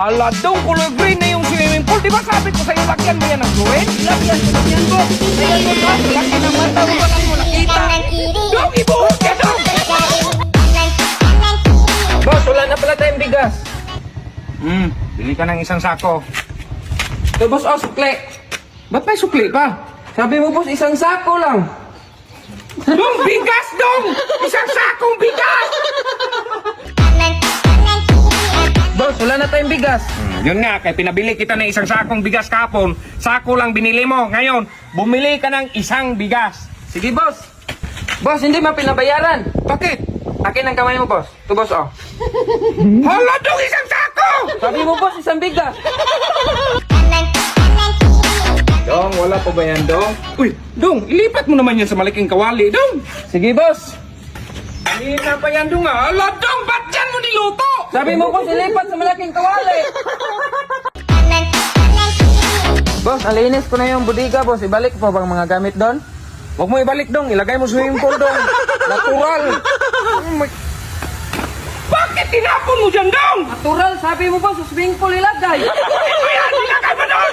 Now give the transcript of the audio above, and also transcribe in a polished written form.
Hala, dong, kulay green na yung swimming pool. Di ba sabi ko sa'yo, lagyan mo yan ng fluid? Lagyan ko. Ayan mo to, laki ng mata, walang mo nakita. Dong, ibuhos ka, dong! Boss, wala na pala tayong bigas. Bili ka ng isang sako. Ito, boss, sukli. Ba't may sukli pa? Sabi mo, boss, isang sako lang. Dong, bigas, dong! Isang sakong bigas! Boss, wala na tayong bigas. Yun nga, kaya pinabili kita ng isang sakong bigas kahapon. Sako lang binili mo. Ngayon, bumili ka ng isang bigas. Sige, boss. Boss, hindi mo pinabayaran. Bakit? Akin ang kamay mo, boss. Ito, boss, Hala, dong, isang sako! Sabi mo, boss, isang bigas. Dong, wala pa ba yan, Dong? Uy, Dong, ilipat mo naman yan sa malaking kawali, Dong. Sige, boss. Kanina pa yan, Dong, Hala, Dong, ba't yan mo niluto? Sabi mo, boss, ilipat sa malaking kawali. Boss, alinis ko na yung budiga, boss. Ibalik po bang mga gamit doon? Huwag mo ibalik, Dong. Ilagay mo sa swimming pool, Dong. Natural. Bakit tinapon mo dyan, Dong? Natural, sabi mo, boss, sa swimming pool ilagay. Bakit mo yan? Ilagay mo doon!